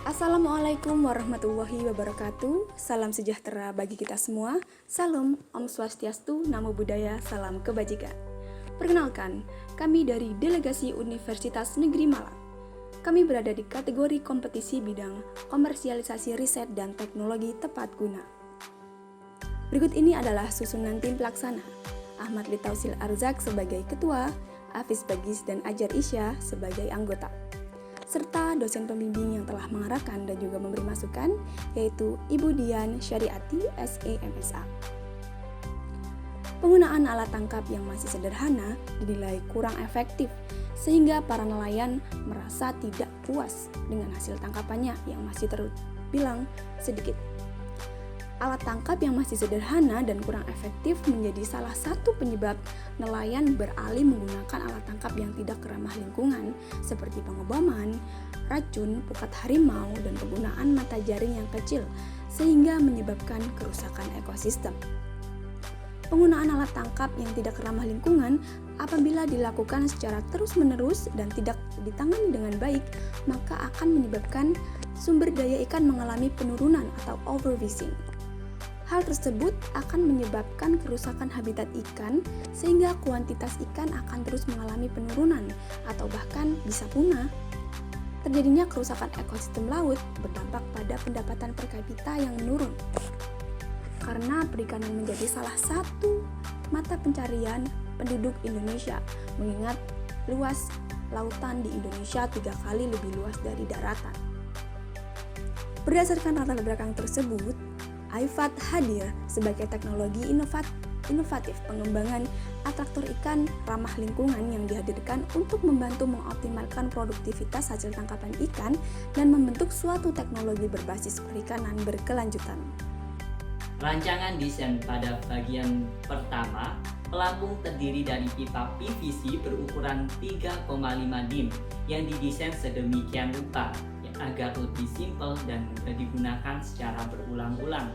Assalamualaikum warahmatullahi wabarakatuh. Salam sejahtera bagi kita semua. Salam, Om Swastiastu, Namo Buddhaya, Salam Kebajikan. Perkenalkan, kami dari Delegasi Universitas Negeri Malang. Kami berada di kategori kompetisi bidang komersialisasi riset dan teknologi tepat guna. Berikut ini adalah susunan tim pelaksana. Ahmad Litausil Arzak sebagai ketua, Hafiz Bagis dan Ajar Isya sebagai anggota, serta dosen pembimbing yang telah mengarahkan dan juga memberi masukan, yaitu Ibu Dian Syariati, SE MSA. Penggunaan alat tangkap yang masih sederhana dinilai kurang efektif, sehingga para nelayan merasa tidak puas dengan hasil tangkapannya yang masih terbilang sedikit. Alat tangkap yang masih sederhana dan kurang efektif menjadi salah satu penyebab nelayan beralih menggunakan alat tangkap yang tidak ramah lingkungan seperti pengobaman, racun, pukat harimau, dan penggunaan mata jaring yang kecil sehingga menyebabkan kerusakan ekosistem. Penggunaan alat tangkap yang tidak ramah lingkungan apabila dilakukan secara terus-menerus dan tidak ditangani dengan baik, maka akan menyebabkan sumber daya ikan mengalami penurunan atau overfishing. Hal tersebut akan menyebabkan kerusakan habitat ikan sehingga kuantitas ikan akan terus mengalami penurunan atau bahkan bisa punah. Terjadinya kerusakan ekosistem laut berdampak pada pendapatan per kapita yang menurun. Karena perikanan menjadi salah satu mata pencarian penduduk Indonesia, mengingat luas lautan di Indonesia 3 kali lebih luas dari daratan. Berdasarkan latar belakang tersebut, HiFAD hadir sebagai teknologi inovatif pengembangan atraktor ikan ramah lingkungan yang dihadirkan untuk membantu mengoptimalkan produktivitas hasil tangkapan ikan dan membentuk suatu teknologi berbasis perikanan berkelanjutan. Rancangan desain pada bagian pertama, pelampung terdiri dari pipa PVC berukuran 3,5 dim yang didesain sedemikian rupa agar lebih simpel dan mudah digunakan secara berulang-ulang.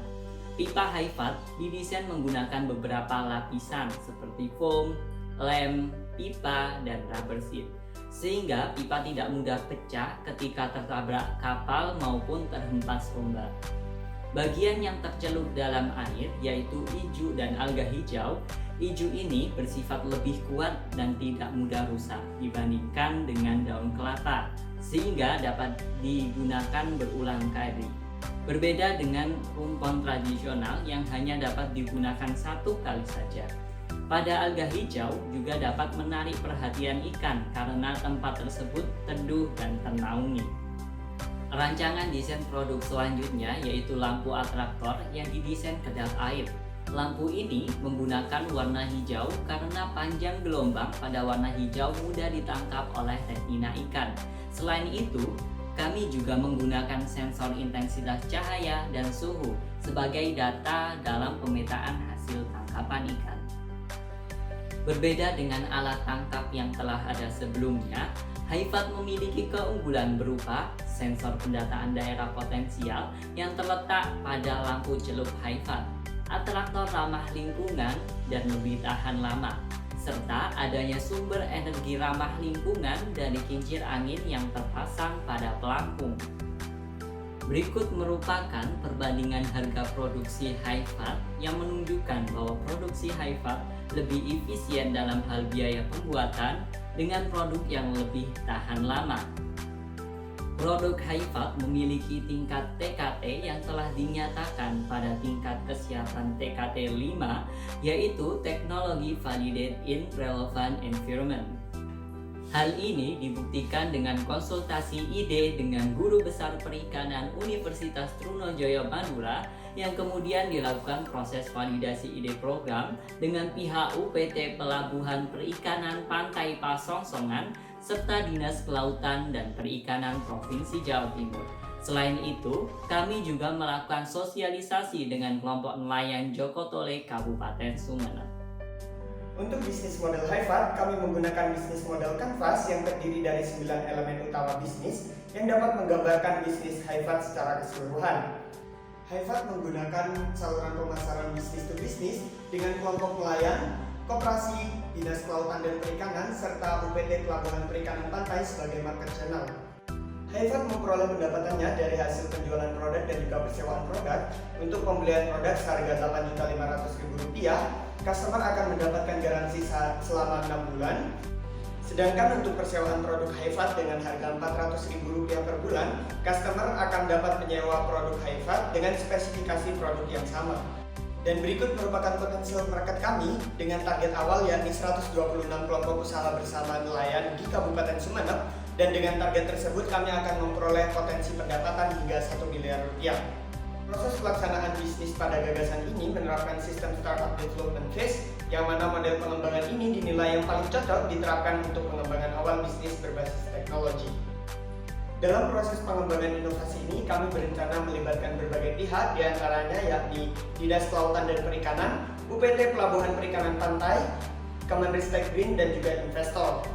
Pipa HiFAD didesain menggunakan beberapa lapisan seperti foam, lem, pipa, dan rubber sheet, sehingga pipa tidak mudah pecah ketika tertabrak kapal maupun terhempas ombak. Bagian yang tercelup dalam air yaitu ijuk dan alga hijau. Ijuk ini bersifat lebih kuat dan tidak mudah rusak dibandingkan dengan daun kelapa, sehingga dapat digunakan berulang kali. Berbeda dengan rumpon tradisional yang hanya dapat digunakan satu kali saja. Pada alga hijau juga dapat menarik perhatian ikan karena tempat tersebut teduh dan ternaungi. Rancangan desain produk selanjutnya yaitu lampu atraktor yang didesain kedap air. Lampu ini menggunakan warna hijau karena panjang gelombang pada warna hijau mudah ditangkap oleh retina ikan. Selain itu, kami juga menggunakan sensor intensitas cahaya dan suhu sebagai data dalam pemetaan hasil tangkapan ikan. Berbeda dengan alat tangkap yang telah ada sebelumnya, HiFAD memiliki keunggulan berupa sensor pendataan daerah potensial yang terletak pada lampu celup HiFAD, atraktor ramah lingkungan dan lebih tahan lama, serta adanya sumber energi ramah lingkungan dari kincir angin yang terpasang pada pelampung. Berikut merupakan perbandingan harga produksi HiFAD yang menunjukkan bahwa produksi HiFAD lebih efisien dalam hal biaya pembuatan dengan produk yang lebih tahan lama. Produk HiFAD memiliki tingkat TKT yang telah dinyatakan pada tingkat kesiapan TKT 5, yaitu Technology Validated in Relevant Environment. Hal ini dibuktikan dengan konsultasi ide dengan Guru Besar Perikanan Universitas Trunojoyo Madura yang kemudian dilakukan proses validasi ide program dengan pihak UPT Pelabuhan Perikanan Pantai Pasongsongan serta Dinas Kelautan dan Perikanan Provinsi Jawa Timur. Selain itu, kami juga melakukan sosialisasi dengan kelompok nelayan Jokotole Kabupaten Sumeneb. Untuk bisnis model HiFAD, kami menggunakan bisnis model kanvas yang terdiri dari 9 elemen utama bisnis yang dapat menggambarkan bisnis HiFAD secara keseluruhan. HiFAD menggunakan saluran pemasaran bisnis to bisnis dengan kelompok nelayan, koperasi, Dinas Kelautan dan Perikanan, serta UPT Pelabuhan Perikanan Pantai sebagai market channel. Haifat memperoleh pendapatannya dari hasil penjualan produk dan juga persewaan produk. Untuk pembelian produk seharga Rp8.500.000, customer akan mendapatkan garansi selama 6 bulan. Sedangkan untuk persewaan produk Haifat dengan harga Rp400.000 per bulan, customer akan dapat menyewa produk Haifat dengan spesifikasi produk yang sama. Dan berikut merupakan potensial market kami dengan target awal yakni 126 kelompok usaha bersama nelayan di Kabupaten Sumeneb, dan dengan target tersebut kami akan memperoleh potensi pendapatan hingga Rp1 miliar. Proses pelaksanaan bisnis pada gagasan ini menerapkan sistem startup development phase, yang mana model pengembangan ini dinilai yang paling cocok diterapkan untuk pengembangan awal bisnis berbasis teknologi. Dalam proses pengembangan inovasi ini, kami berencana melibatkan berbagai pihak, diantaranya yakni Dinas Kelautan dan Perikanan, UPT Pelabuhan Perikanan Pantai, Kemenristek BRIN, dan juga investor.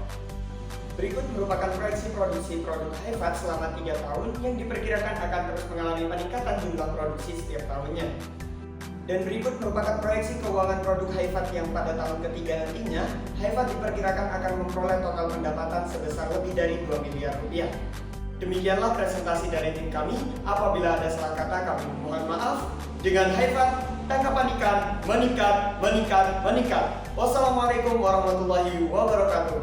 Berikut merupakan proyeksi produksi produk Haifat selama 3 tahun yang diperkirakan akan terus mengalami peningkatan jumlah produksi setiap tahunnya. Dan berikut merupakan proyeksi keuangan produk Haifat yang pada tahun ketiga nantinya, Haifat diperkirakan akan memperoleh total pendapatan sebesar lebih dari Rp2 miliar. Demikianlah presentasi dari tim kami. Apabila ada salah kata, kami mohon maaf. Dengan Haifat, tangkapan ikan meningkat, meningkat, meningkat. Wassalamualaikum warahmatullahi wabarakatuh.